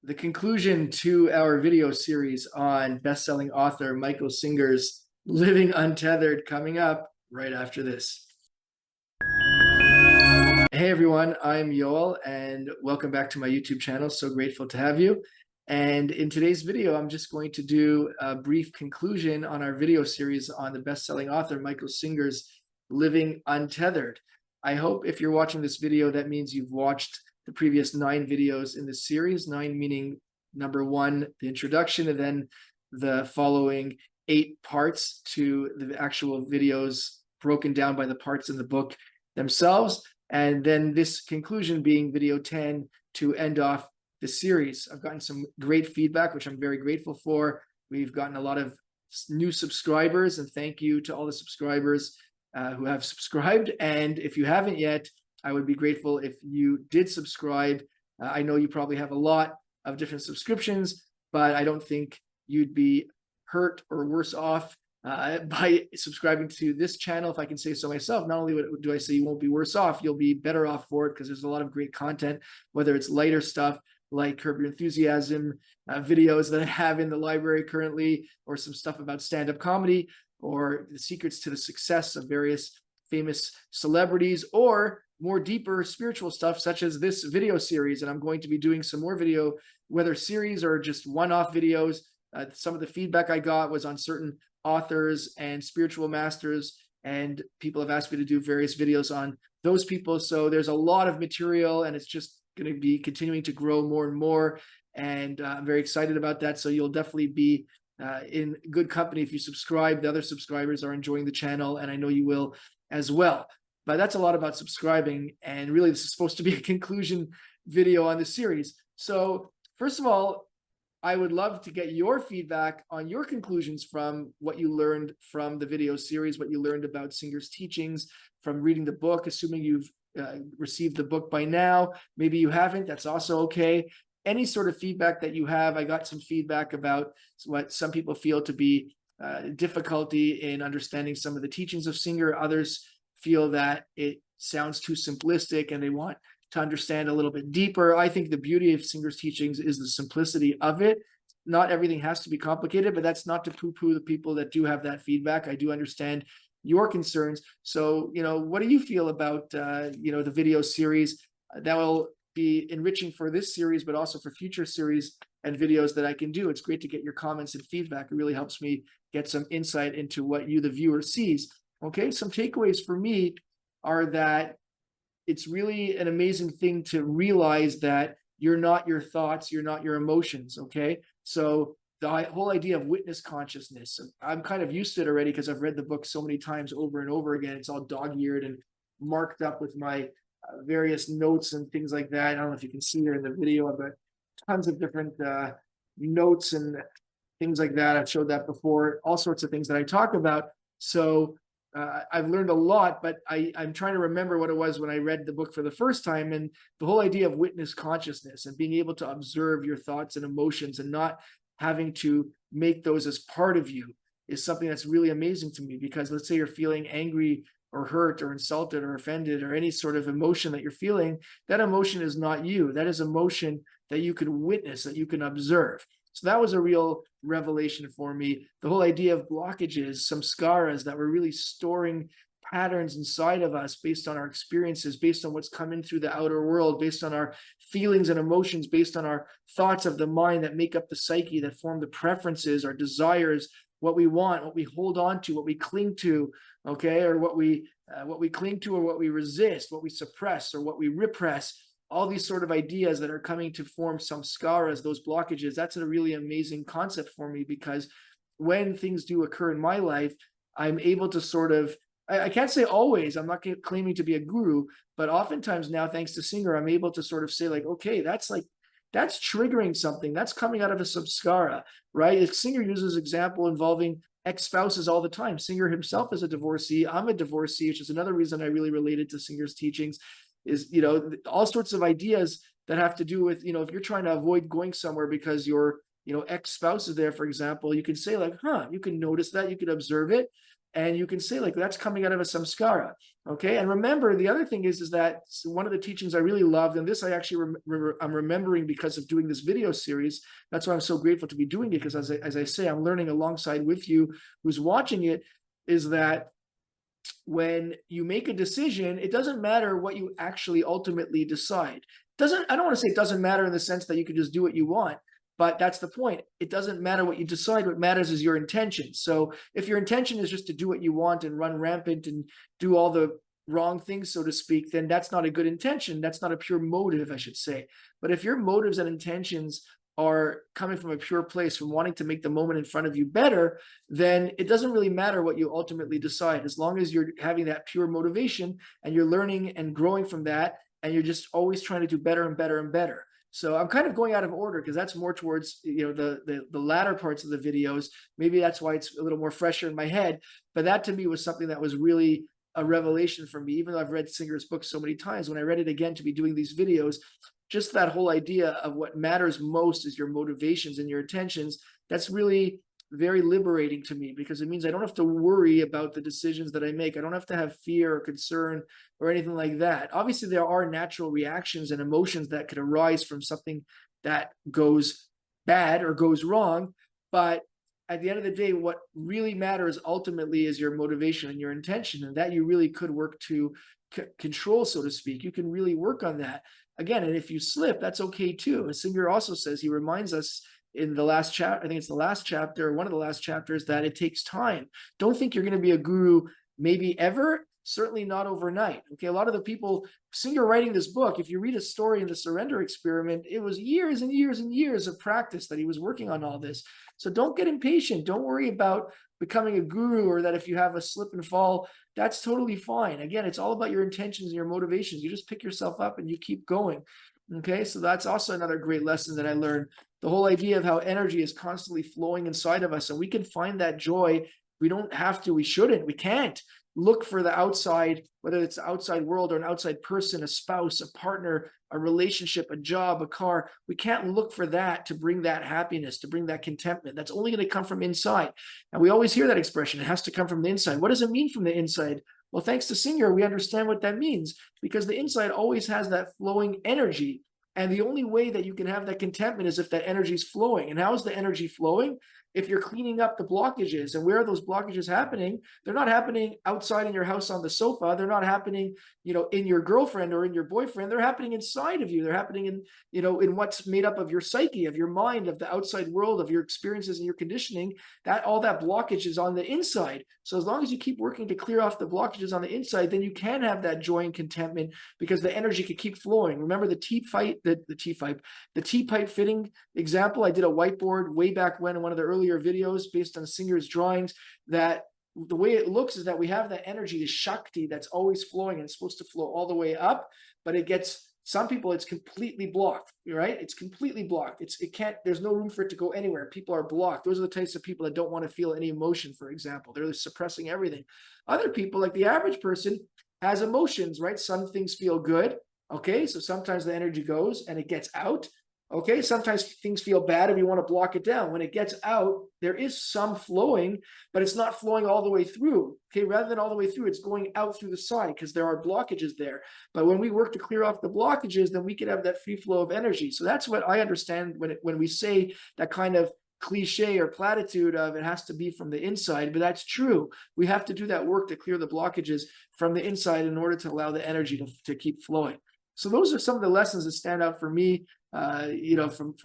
the conclusion to our video series on best-selling author Michael Singer's Living Untethered coming up right after this. Hey everyone, I'm Yoel and welcome back to my YouTube channel. So grateful to have you. And in today's video, I'm just going to do a brief conclusion on our video series on the best-selling author Michael Singer's Living Untethered. I hope if you're watching this video, that means you've watched the previous 9 videos in this series, 9 meaning number 1, the introduction, and then the following 8 parts to the actual videos broken down by the parts in the book themselves. And then this conclusion being video 10 to end off the series. I've gotten some great feedback, which I'm very grateful for. We've gotten a lot of new subscribers, and thank you to all the subscribers who have subscribed. And if you haven't yet, I would be grateful if you did subscribe. I know you probably have a lot of different subscriptions, but I don't think you'd be hurt or worse off by subscribing to this channel, if I can say so myself. Not only do I say you won't be worse off, you'll be better off for it, because there's a lot of great content, whether it's lighter stuff like Curb Your Enthusiasm videos that I have in the library currently, or some stuff about stand-up comedy, or the secrets to the success of various famous celebrities, or more deeper spiritual stuff such as this video series. And I'm going to be doing some more video, whether series or just one-off videos. Some of the feedback I got was on certain authors and spiritual masters, and people have asked me to do various videos on those people. So there's a lot of material, and it's just going to be continuing to grow more and more. And I'm very excited about that. So you'll definitely be in good company if you subscribe. The other subscribers are enjoying the channel, and I know you will as well. But that's a lot about subscribing, and really this is supposed to be a conclusion video on the series. So first of all, I would love to get your feedback on your conclusions from what you learned from the video series, what you learned about Singer's teachings from reading the book, assuming you've received the book by now. Maybe you haven't, that's also okay. Any sort of feedback that you have. I got some feedback about what some people feel to be difficulty in understanding some of the teachings of Singer. Others feel that it sounds too simplistic and they want to understand a little bit deeper. I think the beauty of Singer's teachings is the simplicity of it. Not everything has to be complicated, but that's not to poo-poo the people that do have that feedback. I do understand your concerns. So, what do you feel about, the video series? That will be enriching for this series, but also for future series and videos that I can do. It's great to get your comments and feedback. It really helps me get some insight into what you, the viewer, sees. Okay, some takeaways for me are that it's really an amazing thing to realize that you're not your thoughts, you're not your emotions, okay? So the whole idea of witness consciousness, I'm kind of used to it already because I've read the book so many times over and over again. It's all dog-eared and marked up with my various notes and things like that. I don't know if you can see here in the video, I've got tons of different notes and things like that. I've showed that before, all sorts of things that I talk about. So I've learned a lot, but I'm trying to remember what it was when I read the book for the first time. And the whole idea of witness consciousness and being able to observe your thoughts and emotions and not having to make those as part of you is something that's really amazing to me. Because let's say you're feeling angry or hurt or insulted or offended or any sort of emotion that you're feeling, that emotion is not you. That is emotion that you can witness, that you can observe. So that was a real revelation for me. The whole idea of blockages, samskaras that were really storing patterns inside of us based on our experiences, based on what's coming through the outer world, based on our feelings and emotions, based on our thoughts of the mind that make up the psyche, that form the preferences, our desires, what we want, what we hold on to, what we cling to, okay, or what we cling to, or what we resist, what we suppress, or what we repress. All these sort of ideas that are coming to form samskaras, those blockages, that's a really amazing concept for me, because when things do occur in my life, I'm able to sort of, I can't say always, I'm not claiming to be a guru, but oftentimes now, thanks to Singer, I'm able to sort of say like, okay, that's triggering something, that's coming out of a samskara, right? Singer uses example involving ex-spouses all the time. Singer himself is a divorcee. I'm a divorcee, which is another reason I really related to Singer's teachings. Is, all sorts of ideas that have to do with, if you're trying to avoid going somewhere because your, ex-spouse is there, for example, you can say like, you can notice that, you can observe it, and you can say like, that's coming out of a samskara. Okay, and remember, the other thing is that one of the teachings I really loved, and this I actually I'm remembering because of doing this video series. That's why I'm so grateful to be doing it, because as I say, I'm learning alongside with you who's watching it, is that when you make a decision, it doesn't matter what you actually ultimately decide. I don't want to say it doesn't matter in the sense that you can just do what you want, but that's the point. It doesn't matter what you decide. What matters is your intention. So if your intention is just to do what you want and run rampant and do all the wrong things, so to speak, then that's not a good intention. That's not a pure motive, I should say. But if your motives and intentions are coming from a pure place, from wanting to make the moment in front of you better, then it doesn't really matter what you ultimately decide, as long as you're having that pure motivation and you're learning and growing from that, and you're just always trying to do better and better and better. So I'm kind of going out of order because that's more towards, you know, the latter parts of the videos. Maybe that's why it's a little more fresher in my head. But that to me was something that was really a revelation for me, even though I've read Singer's book so many times. When I read it again to be doing these videos, just that whole idea of what matters most is your motivations and your intentions. That's really very liberating to me, because it means I don't have to worry about the decisions that I make. I don't have to have fear or concern or anything like that. Obviously, there are natural reactions and emotions that could arise from something that goes bad or goes wrong. But at the end of the day, what really matters ultimately is your motivation and your intention, and that you really could work to control, so to speak. You can really work on that. Again, and if you slip, that's okay too. As Singer also says, he reminds us in the last chapter, I think it's the last chapter, one of the last chapters, that it takes time. Don't think you're going to be a guru maybe ever, certainly not overnight. Okay, a lot of the people, Singer writing this book, if you read a story in the Surrender Experiment, it was years and years and years of practice that he was working on all this. So don't get impatient. Don't worry about becoming a guru, or that if you have a slip and fall, that's totally fine. Again, it's all about your intentions and your motivations. You just pick yourself up and you keep going. Okay, so that's also another great lesson that I learned. The whole idea of how energy is constantly flowing inside of us, and we can find that joy. We don't have to, we shouldn't, we can't look for the outside, whether it's the outside world or an outside person, a spouse, a partner, a relationship, a job, a car. We can't look for that to bring that happiness, to bring that contentment. That's only going to come from inside. And we always hear that expression, it has to come from the inside. What does it mean from the inside? Well, thanks to Singer, we understand what that means, because the inside always has that flowing energy. And the only way that you can have that contentment is if that energy is flowing. And how is the energy flowing? If you're cleaning up the blockages. And where are those blockages happening? They're not happening outside in your house on the sofa. They're not happening, you know, in your girlfriend or in your boyfriend. They're happening inside of you. They're happening in, you know, in what's made up of your psyche, of your mind, of the outside world, of your experiences and your conditioning. That all that blockage is on the inside. So as long as you keep working to clear off the blockages on the inside, then you can have that joy and contentment, because the energy can keep flowing. Remember the teapipe fitting example? I did a whiteboard way back when in one of the earlier videos based on Singer's drawings, that the way it looks is that we have that energy, the Shakti, that's always flowing, and it's supposed to flow all the way up, but it gets, some people, it's completely blocked, right? It's completely blocked. It can't, there's no room for it to go anywhere. People are blocked. Those are the types of people that don't want to feel any emotion, for example. They're suppressing everything. Other people, like the average person, has emotions, right? Some things feel good. Okay, so sometimes the energy goes and it gets out. Okay, sometimes things feel bad and we want to block it down. When it gets out, there is some flowing, but it's not flowing all the way through. Okay, rather than all the way through, it's going out through the side because there are blockages there. But when we work to clear off the blockages, then we can have that free flow of energy. So that's what I understand when we say that kind of cliche or platitude of it has to be from the inside, but that's true. We have to do that work to clear the blockages from the inside in order to allow the energy to keep flowing. So those are some of the lessons that stand out for me, you know, from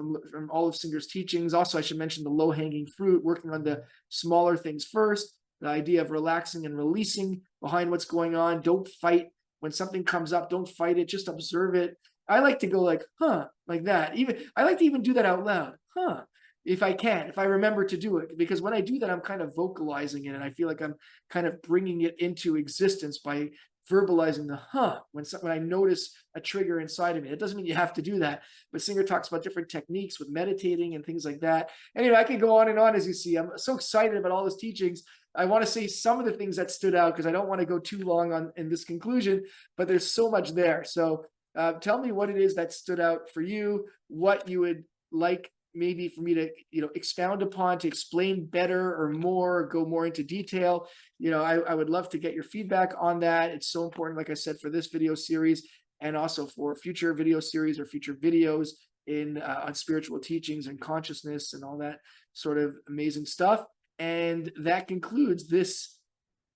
all of Singer's teachings. Also, I should mention the low-hanging fruit, working on the smaller things first, the idea of relaxing and releasing behind what's going on. Don't fight. When something comes up, don't fight it, just observe it. I like to go like, huh, like that. I like to even do that out loud, huh, if I can, if I remember to do it, because when I do that, I'm kind of vocalizing it, and I feel like I'm kind of bringing it into existence by verbalizing the when I notice a trigger inside of me. It doesn't mean you have to do that, but Singer talks about different techniques with meditating and things like that. Anyway, I could go on and on, as you see. I'm so excited about all his teachings. I want to say some of the things that stood out because I don't want to go too long in this conclusion, but there's so much there. So tell me what it is that stood out for you, what you would like maybe for me to, expound upon, to explain better or more, or go more into detail, I would love to get your feedback on that. It's so important, like I said, for this video series, and also for future video series or future videos on spiritual teachings and consciousness and all that sort of amazing stuff. And that concludes this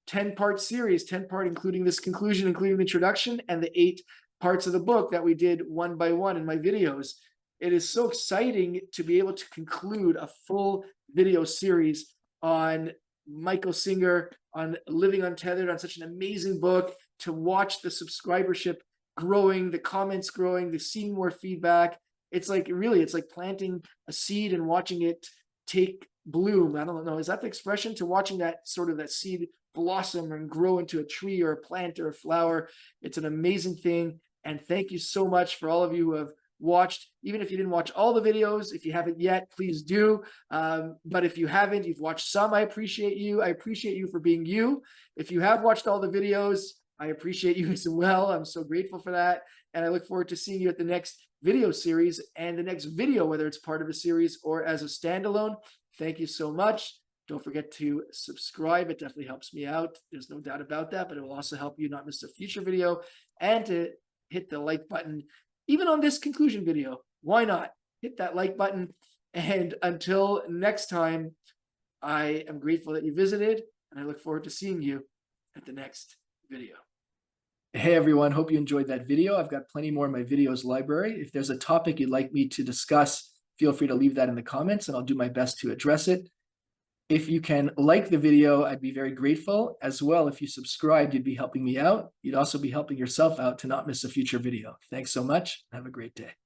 10-part series, 10-part, including this conclusion, including the introduction, and the 8 parts of the book that we did one by one in my videos. It is so exciting to be able to conclude a full video series on Michael Singer, on Living Untethered, on such an amazing book, to watch the subscribership growing, the comments growing, the seeing more feedback. It's like, really, it's like planting a seed and watching it take bloom. I don't know, is that the expression? To watching that sort of that seed blossom and grow into a tree or a plant or a flower. It's an amazing thing. And thank you so much for all of you who have watched. Even if you didn't watch all the videos, if you haven't yet, please do. But if you haven't, you've watched some, I appreciate you. I appreciate you for being you. If you have watched all the videos, I appreciate you as well. I'm so grateful for that. And I look forward to seeing you at the next video series and the next video, whether it's part of a series or as a standalone. Thank you so much. Don't forget to subscribe. It definitely helps me out. There's no doubt about that, but it will also help you not miss a future video, and to hit the like button, even on this conclusion video. Why not? Hit that like button. And until next time, I am grateful that you visited, and I look forward to seeing you at the next video. Hey everyone, hope you enjoyed that video. I've got plenty more in my videos library. If there's a topic you'd like me to discuss, feel free to leave that in the comments and I'll do my best to address it. If you can like the video, I'd be very grateful. As well, if you subscribed, you'd be helping me out. You'd also be helping yourself out to not miss a future video. Thanks so much. Have a great day.